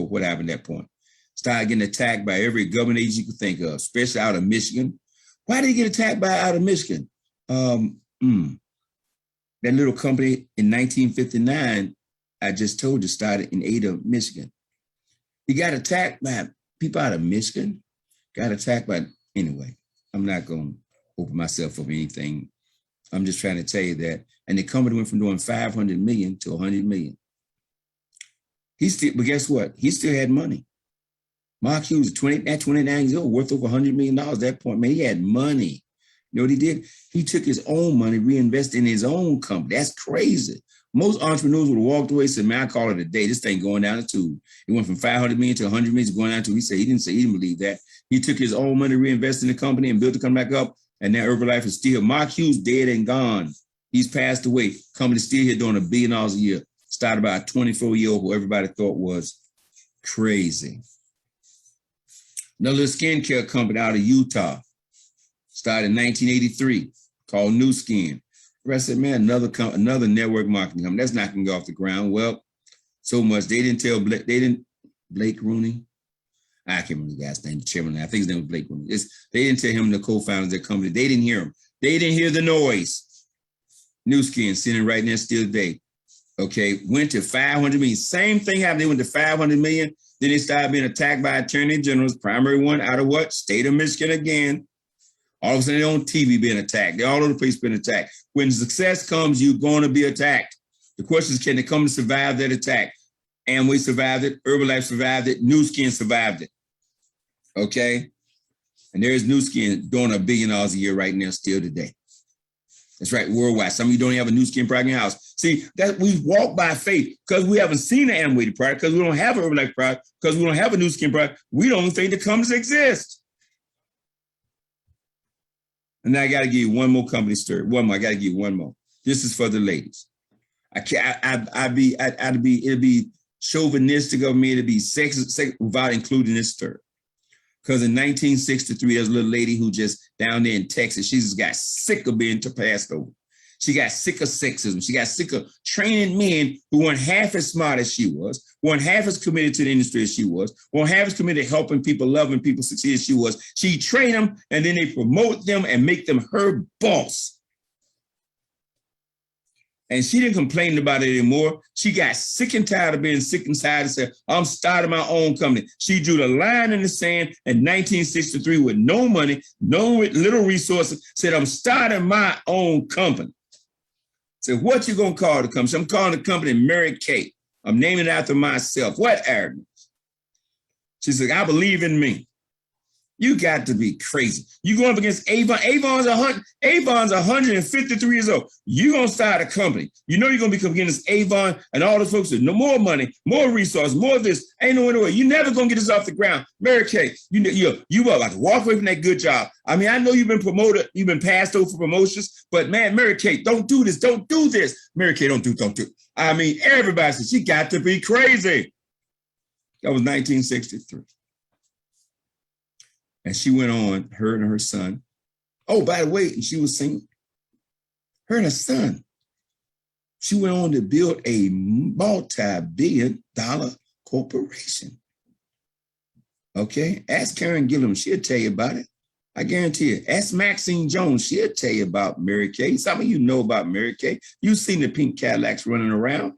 what happened at that point. Started getting attacked by every government agency you could think of, especially out of Michigan. Why did he get attacked by out of Michigan? That little company in 1959, I just told you, started in Ada, Michigan. He got attacked by people out of Michigan, got attacked by, anyway, I'm not going to open myself up anything I'm just trying to tell you that. And the company went from doing 500 million to 100 million. But guess what? He still had money. Mark Hughes, at 29 years old, worth over $100 million at that point. Man, he had money. You know what he did? He took his own money, reinvested in his own company. That's crazy. Most entrepreneurs would have walked away and said, man, I call it a day. This thing going down the tube. It went from 500 million to 100 million, going down to, he didn't believe that. He took his own money, reinvested in the company and built the company back up. And now Herbalife is still, Mark Hughes dead and gone. He's passed away. Company still here doing $1 billion a year. Started by a 24-year-old who everybody thought was crazy. Another little skincare company out of Utah. Started in 1983, called Nu Skin. I said, man, another network marketing company. That's not going to go off the ground. Well, so much. They didn't tell Blake Rooney. I can't remember the guy's name, the chairman. I think his name was Blake Rooney. They didn't tell him, the co-founders of the company. They didn't hear him. They didn't hear the noise. Nu Skin sitting right there still today. Okay, went to 500 million. Same thing happened. They went to 500 million. Then they started being attacked by attorney generals, primary one out of what? State of Michigan again. All of a sudden they're on TV being attacked. They're all over the place being attacked. When success comes, you're going to be attacked. The question is, can they come and survive that attack? Amway survived it. Herbalife survived it. Nu Skin survived it. Okay? And there's Nu Skin doing $1 billion a year right now still today. That's right, worldwide. Some of you don't have a Nu Skin product in your house. See, that we walk by faith because we haven't seen the Amway product, because we don't have an Herbalife product, because we don't have a Nu Skin product. We don't think the companies exist. And now I got to give you one more company story. One more. I got to give you one more. This is for the ladies. It'd be chauvinistic of me to be sexist without including this story. Because in 1963, there's a little lady who just down there in Texas, she just got sick of being passed over. She got sick of sexism. She got sick of training men who weren't half as smart as she was, weren't half as committed to the industry as she was, weren't half as committed to helping people, loving people succeed as she was. She trained them, and then they promote them and make them her boss. And she didn't complain about it anymore. She got sick and tired of being sick inside and said, I'm starting my own company. She drew the line in the sand in 1963 with no money, little resources, said, I'm starting my own company. Said, what you gonna call the company? So I'm calling the company Mary Kay. I'm naming it after myself. What arrogance? She said, I believe in me. You got to be crazy. You going up against Avon. Avon's 153 years old. You gonna start a company. You know you're gonna be against Avon and all the folks with no more money, more resources, more of this. Ain't no way. You never gonna get this off the ground. Mary Kay, you about to walk away from that good job. I mean, I know you've been promoted, you've been passed over for promotions, but man, Mary Kay, don't do this. Don't do this. Mary Kay, don't do. I mean, everybody said she got to be crazy. That was 1963. And she went on, her and her son. Oh, by the way, and she was single. Her and her son. She went on to build a multi-billion-dollar corporation. Okay? Ask Karen Gilliam, she'll tell you about it. I guarantee you. Ask Maxine Jones, she'll tell you about Mary Kay. Some of you know about Mary Kay. You've seen the pink Cadillacs running around.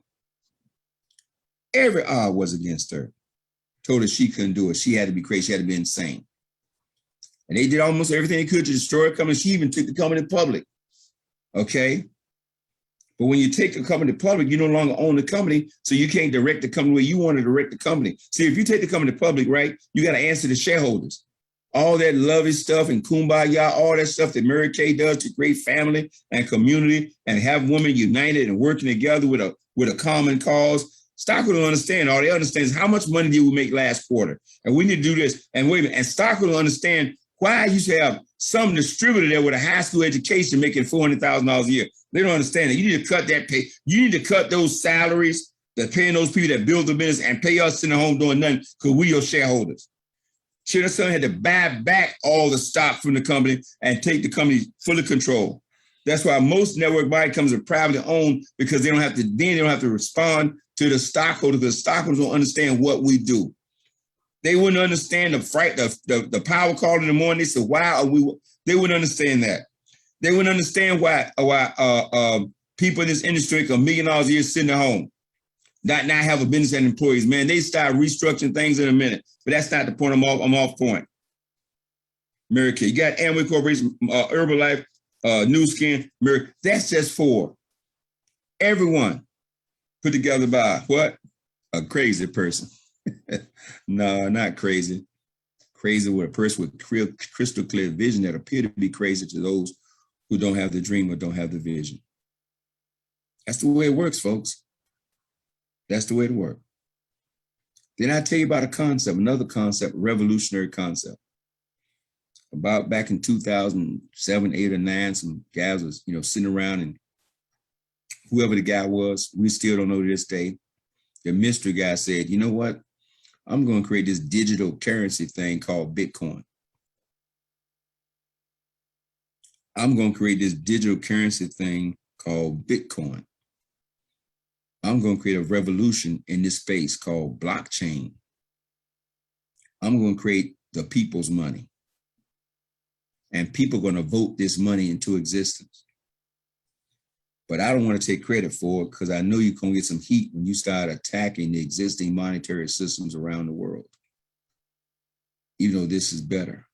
Every odd was against her. Told her she couldn't do it. She had to be crazy. She had to be insane. And they did almost everything they could to destroy a company. She even took the company public. Okay? But when you take a company public, you no longer own the company, so you can't direct the company where you want to direct the company. See, if you take the company public, right, you got to answer the shareholders. All that lovely stuff and kumbaya, all that stuff that Mary Kay does to create family and community and have women united and working together with a common cause. Stockholder will understand. All they understand is how much money did we make last quarter? And we need to do this. And wait a minute. And Stockholder will understand why you should have some distributor there with a high school education making $400,000 a year. They don't understand it. You need to cut that pay. You need to cut those salaries that paying those people that build the business and pay us sitting home doing nothing because we your shareholders. She and her son had to buy back all the stock from the company and take the company fully control. That's why most network marketing companies are privately owned, because they don't have to respond to the stockholders, because stockholders don't understand what we do. They wouldn't understand the power call in the morning. They said, why are we? They wouldn't understand that. They wouldn't understand why people in this industry make $1 million a year sitting at home, not have a business and employees. Man, they start restructuring things in a minute. But that's not the point. I'm off point. Mary Kay. You got Amway Corporation, Herbalife, Nu Skin, Miracle. That's just for everyone put together by what? A crazy person. No, not crazy. Crazy with a person with crystal clear vision that appear to be crazy to those who don't have the dream or don't have the vision. That's the way it works, folks. That's the way it works. Then I tell you about a concept, another concept, revolutionary concept. About back in 2007, 8 or 9, some guys was, sitting around, and whoever the guy was, we still don't know to this day. The mystery guy said, you know what? I'm going to create this digital currency thing called Bitcoin. I'm going to create this digital currency thing called Bitcoin. I'm going to create a revolution in this space called blockchain. I'm going to create the people's money. And people are going to vote this money into existence. But I don't want to take credit for it because I know you're going to get some heat when you start attacking the existing monetary systems around the world. Even though this is better.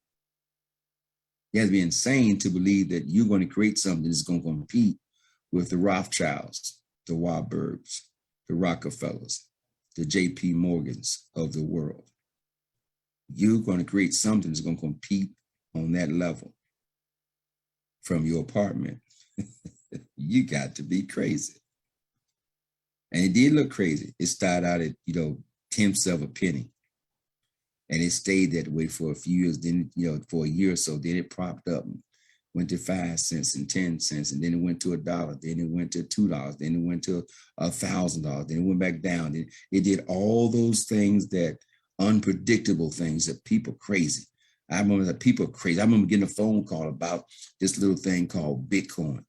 You have to be insane to believe that you're going to create something that's going to compete with the Rothschilds, the Warburgs, the Rockefellers, the JP Morgans of the world. You're going to create something that's going to compete on that level from your apartment. You got to be crazy. And it did look crazy. It started out at, tenths of a penny. And it stayed that way for a few years. Then, for a year or so, then it propped up and went to 5 cents and 10 cents. And then it went to $1. Then it went to $2. Then it went to $1,000. Then it went back down. Then it did all those things, that unpredictable things that people crazy. I remember that people crazy. I remember getting a phone call about this little thing called Bitcoin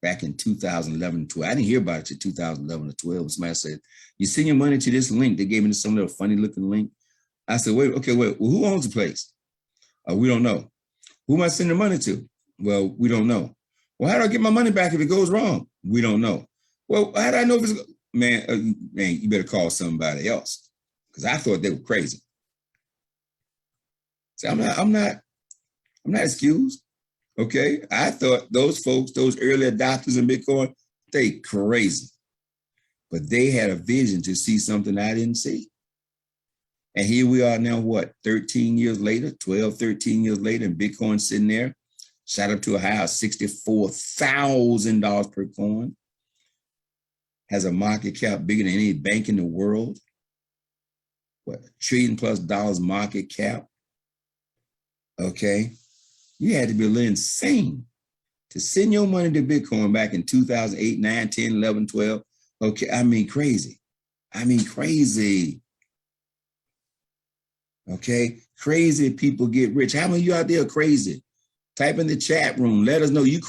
back in 2011, 12. I didn't hear about it until 2011 or 12. Somebody said, you send your money to this link. They gave me some little funny looking link. I said, wait, well, who owns the place? We don't know. Who am I sending the money to? Well, we don't know. Well, how do I get my money back if it goes wrong? We don't know. Well, how do I know if it's, man, you better call somebody else, because I thought they were crazy. So I'm not excused. Okay. I thought those folks, those early adopters in Bitcoin, they crazy. But they had a vision to see something I didn't see. And here we are now, 13 years later, 12, 13 years later, and Bitcoin sitting there, shot up to a high of $64,000 per coin, has a market cap bigger than any bank in the world. $1 trillion+ market cap. Okay. You had to be a little insane to send your money to Bitcoin back in 2008, 9, 10, 11, 12. Okay. Crazy. Crazy. Okay. Crazy people get rich. How many of you out there are crazy? Type in the chat room. Let us know. Are you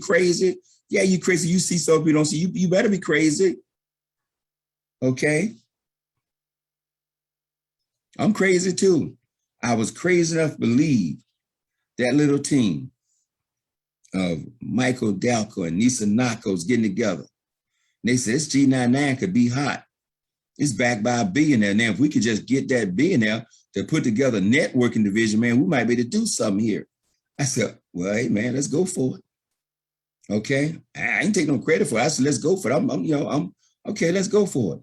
crazy? Yeah, you crazy. You see something you don't see. You better be crazy. Okay. I'm crazy too. I was crazy enough to believe that little team of Michael Dalco and Nisa Nakos getting together. And they said, this G99 could be hot. It's backed by a billionaire. Now, if we could just get that billionaire to put together a networking division, man, we might be able to do something here. I said, well, hey, man, let's go for it. Okay. I ain't taking no credit for it. I said, let's go for it. I'm okay, let's go for it.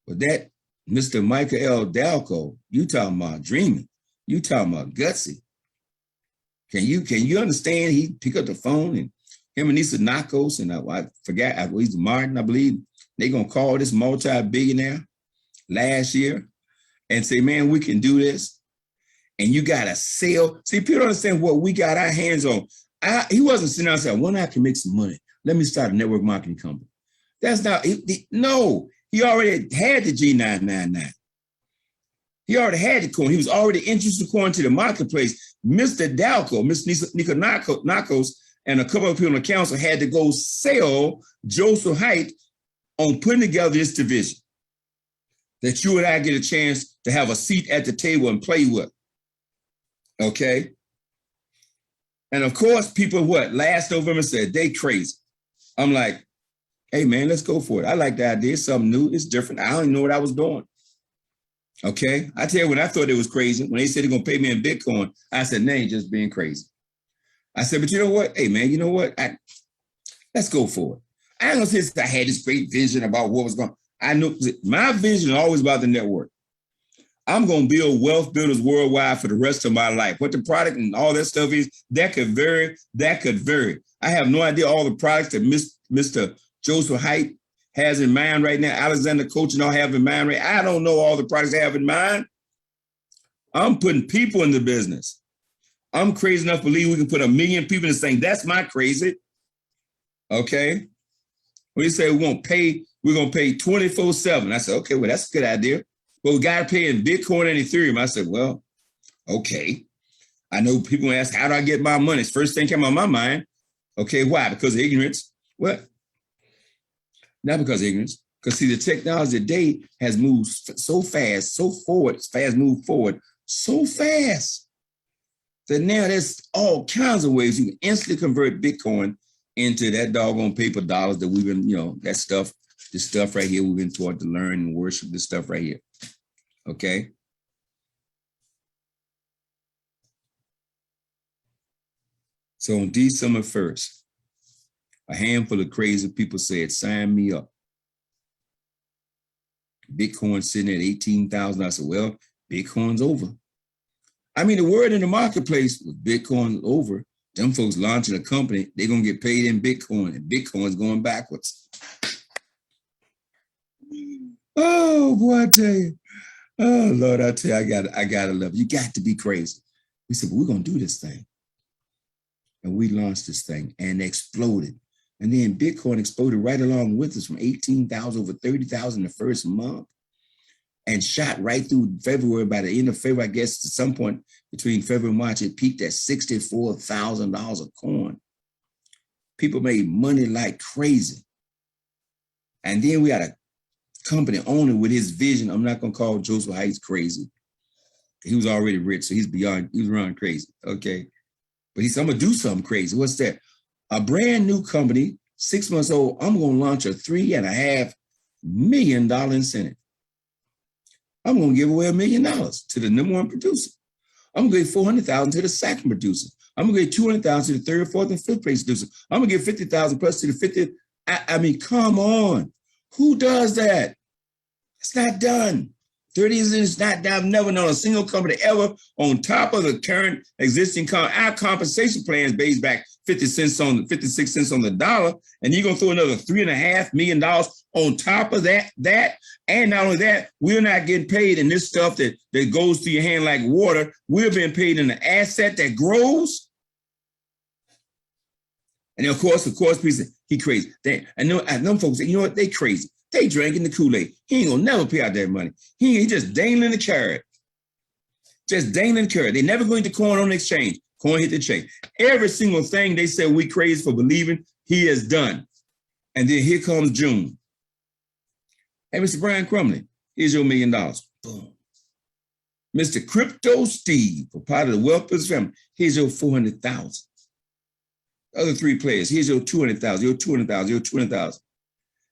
But that Mr. Michael L. Dalco, you talking about dreaming. You talking about gutsy. Can you understand? He pick up the phone, and him and Nisa Nakos, and I forgot, he's Martin, I believe, they gonna call this multi-billionaire last year and say, man, we can do this. And you gotta sell. See, people don't understand what we got our hands on. He wasn't sitting out and saying, when I can make some money, let me start a network marketing company. That's not, no, he already had the G999. He already had the coin. He was already introduced the coin to the marketplace. Mr. Dalco, Mr. Nika Nakos, and a couple of people on the council had to go sell Joseph Haidt on putting together this division that you and I get a chance to have a seat at the table and play with. Okay? And of course, people last November said, they crazy. I'm like, hey man, let's go for it. I like the idea. It's something new. It's different. I don't even know what I was doing. Okay. I tell you, when I thought it was crazy, when they said they're going to pay me in Bitcoin, I said, nah, just being crazy. I said, but you know what? Hey, man, you know what? Let's go for it. I ain't gonna say I had this great vision about what was going on. I know my vision is always about the network. I'm going to build wealth builders worldwide for the rest of my life. What the product and all that stuff is, that could vary. That could vary. I have no idea all the products that Mr. Joseph Height has in mind right now. Alexander Coach and all have in mind right. I don't know all the products they have in mind. I'm putting people in the business. I'm crazy enough to believe we can put 1 million people in this thing. That's my crazy. Okay. When you say we're going to pay 24/7. I said, okay, well, that's a good idea. But we got to pay in Bitcoin and Ethereum. I said, well, okay. I know people ask, how do I get my money? First thing came on my mind. Okay, why? Because of ignorance. What? Not because of ignorance. Because see, the technology today has moved so fast, so forward, moved forward so fast that now there's all kinds of ways you can instantly convert Bitcoin into that doggone paper dollars that we've been, that stuff, this stuff right here we've been taught to learn and worship, this stuff right here. Okay. So on December 1st, a handful of crazy people said, sign me up. Bitcoin sitting at 18,000. I said, well, Bitcoin's over. I mean, the word in the marketplace was Bitcoin over. Them folks launching a company, they're going to get paid in Bitcoin, and Bitcoin's going backwards. Oh, boy, I tell you. Oh, Lord, I tell you, I gotta love you. You got to be crazy. We said, well, we're going to do this thing. And we launched this thing and exploded. And then Bitcoin exploded right along with us from 18,000 over 30,000 the first month and shot right through February. By the end of February, I guess at some point between February and March, it peaked at $64,000 a coin. People made money like crazy. And then we had a company owner with his vision. I'm not going to call Joseph Heights crazy. He was already rich, so he was around crazy, okay? But he said, I'm going to do something crazy. What's that? A brand new company, 6 months old, I'm going to launch a $3.5 million incentive. I'm going to give away $1 million to the #1 producer. I'm going to give $400,000 to the second producer. I'm going to give $200,000 to the third, fourth, and fifth place producer. I'm going to give $50,000 plus to the 50th. I mean, come on. Who does that? It's not done. 30 years is not done. I've never known a single company ever on top of the current existing our compensation plans based back 56 cents on the dollar, and you're gonna throw another $3.5 million on top of that. And not only that, we're not getting paid in this stuff that goes through your hand like water. We're being paid in an asset that grows. And of course, people say, he crazy. I know folks say, you know what, they crazy. They drinking the Kool-Aid. He ain't gonna never pay out that money. He just dangling the carrot. Just dangling the carrot. They never going to coin on the exchange. Coin hit the chain. Every single thing they said we crazy for believing, he has done. And then here comes June. Hey, Mr. Brian Crumley, here's your $1 million. Boom. Mr. Crypto Steve, for part of the Wealth Builders family, here's your $400,000. Other three players, here's your $200,000, your $200,000, your $200,000.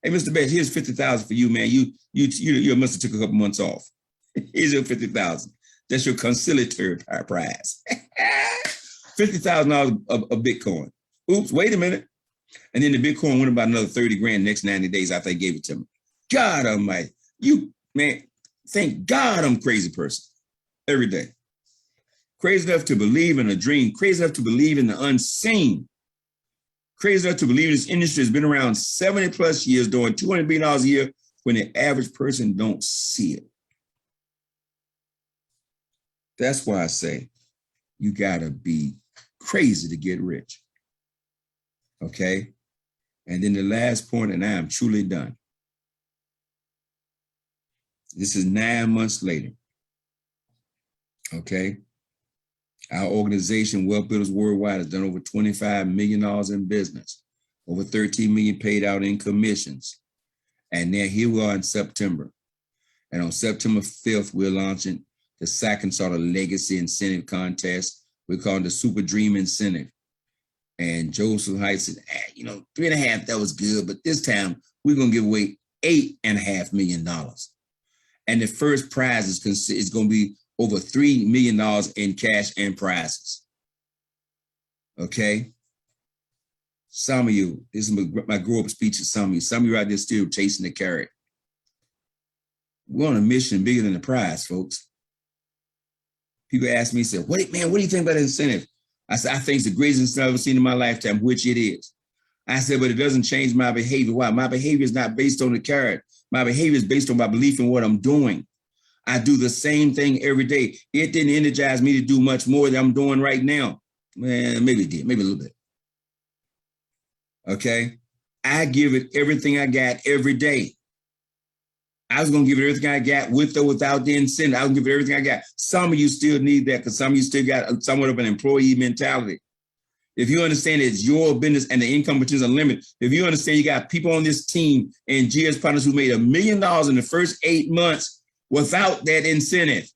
Hey, Mr. Bass, here's $50,000 for you, man. You must have took a couple months off. Here's your $50,000. That's your conciliatory prize. $50,000 of Bitcoin. Oops, wait a minute. And then the Bitcoin went about another 30 grand next 90 days after they gave it to me. God Almighty. Thank God I'm a crazy person every day. Crazy enough to believe in a dream, crazy enough to believe in the unseen. Crazy enough to believe this industry has been around 70 plus years, doing $200 billion a year when the average person don't see it. That's why I say you gotta be crazy to get rich. Okay? And then the last point, and I am truly done. This is 9 months later. Okay? Our organization, Wealth Builders Worldwide, has done over $25 million in business, over $13 million paid out in commissions. And then here we are in September. And on September 5th, we're launching the second sort of legacy incentive contest. We call it the Super Dream Incentive. And Joseph Height said, 3.5, that was good, but this time we're going to give away $8.5 million. And the first prize is going to be over $3 million in cash and prizes. Okay. Some of you, this is my grow up speech to some of you out there still chasing the carrot. We're on a mission bigger than the prize, folks. People ask me, say, what do you think about the incentive? I said, I think it's the greatest incentive I've ever seen in my lifetime, which it is. I said, but it doesn't change my behavior. Why? My behavior is not based on the carrot. My behavior is based on my belief in what I'm doing. I do the same thing every day. It didn't energize me to do much more than I'm doing right now. Man, maybe it did, maybe a little bit. Okay? I give it everything I got every day. I was going to give it everything I got with or without the incentive. I was going to give it everything I got. Some of you still need that because some of you still got somewhat of an employee mentality. If you understand it's your business and the income opportunities are limited, if you understand you got people on this team and GS Partners who made $1 million in the first 8 months without that incentive,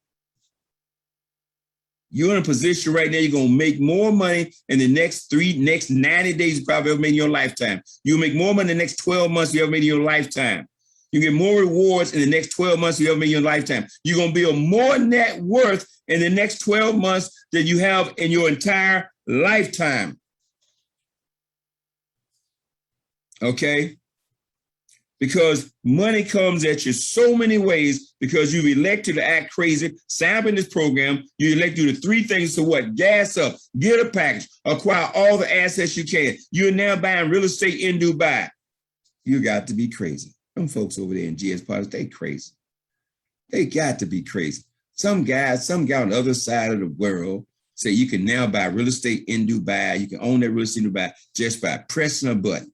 you're in a position right now, you're going to make more money in the next 90 days you probably ever made in your lifetime. You'll make more money in the next 12 months you ever made in your lifetime. You get more rewards in the next 12 months you ever made in your lifetime. You're going to build more net worth in the next 12 months than you have in your entire lifetime. Okay? Because money comes at you so many ways because you've elected to act crazy, sign up in this program, you elect to do the 3 things to what? Gas up, get a package, acquire all the assets you can. You're now buying real estate in Dubai. You got to be crazy. Them folks over there in GS Partners, they crazy. They got to be crazy. Some guy on the other side of the world say you can now buy real estate in Dubai. You can own that real estate in Dubai just by pressing a button.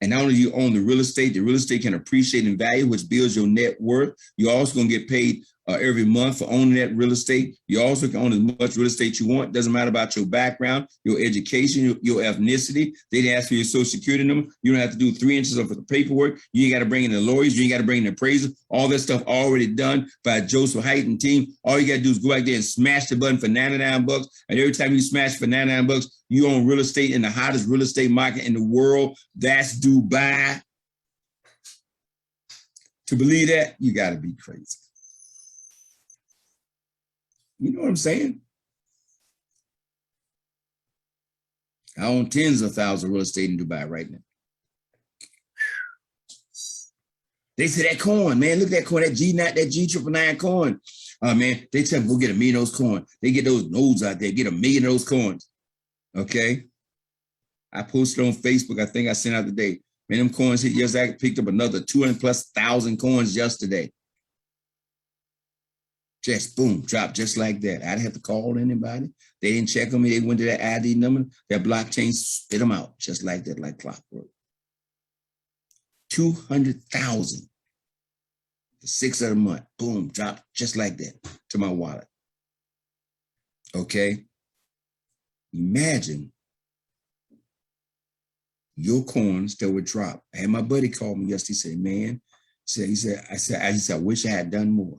And not only do you own the real estate can appreciate in value, which builds your net worth. You're also going to get paid every month for owning that real estate. You also can own as much real estate you want. Doesn't matter about your background, your education, your ethnicity. They didn't ask for your social security number. You don't have to do 3 inches of the paperwork. You ain't got to bring in the lawyers. You ain't got to bring in the appraiser. All that stuff already done by Joseph Height and team. All you got to do is go out there and smash the button for $99. And every time you smash for $99, you own real estate in the hottest real estate market in the world. That's Dubai. To believe that, you got to be crazy. You know what I'm saying? I own tens of thousands of real estate in Dubai right now. They say that coin, man, look at that coin, that G999 coin. Man, they tell me go get 1 million of those coins. They get those nodes out there, get 1 million of those coins. Okay. I posted on Facebook, I think I sent out today. Man, them coins hit yesterday. I picked up another 200,000+ coins yesterday. Just boom, dropped just like that. I didn't have to call anybody. They didn't check on me. They went to that ID number. That blockchain spit them out just like that, like clockwork. 200,000. The 6th of the month, boom, dropped just like that to my wallet. Okay. Imagine your coins that would drop. I had my buddy call me yesterday. He said, man, I said, I wish I had done more.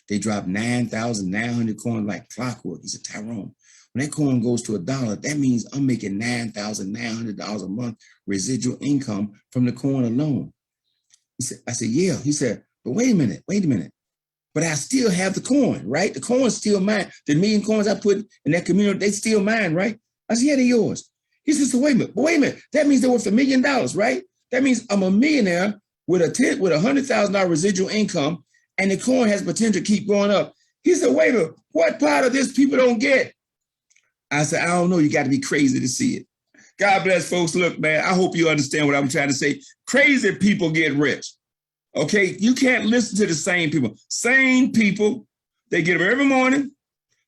They dropped 9,900 coins like clockwork. He said, Tyrone, when that coin goes to $1, that means I'm making $9,900 a month residual income from the coin alone. I said, yeah. He said, but wait a minute. But I still have the coin, right? The coin's still mine. The 1 million coins I put in that community, they still mine, right? I said, yeah, they're yours. He said, so wait a minute. That means they're worth $1 million, right? That means I'm a millionaire with $100,000 residual income, and the coin has potential to keep going up. He said, wait a minute, what part of this people don't get? I said, I don't know. You got to be crazy to see it. God bless, folks. Look, man, I hope you understand what I'm trying to say. Crazy people get rich. Okay? You can't listen to the same people. Same people, they get up every morning,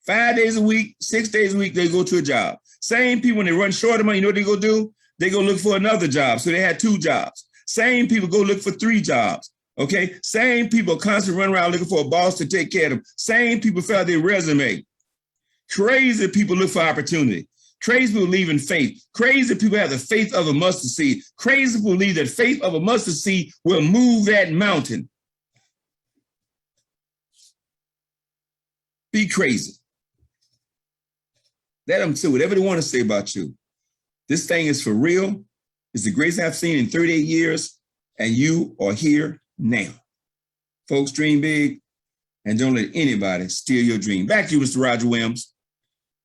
5 days a week, 6 days a week, they go to a job. Same people, when they run short of money, you know what they go do? They go look for another job. So they had 2 jobs. Same people go look for 3 jobs. Okay? Same people constantly run around looking for a boss to take care of them. Same people fill out their resume. Crazy people look for opportunity. Crazy people believe in faith. Crazy people have the faith of a mustard seed. Crazy people believe that faith of a mustard seed will move that mountain. Be crazy. Let them say whatever they want to say about you. This thing is for real. It's the greatest I've seen in 38 years, and you are here now. Folks, dream big, and don't let anybody steal your dream. Back to you, Mr. Roger Williams.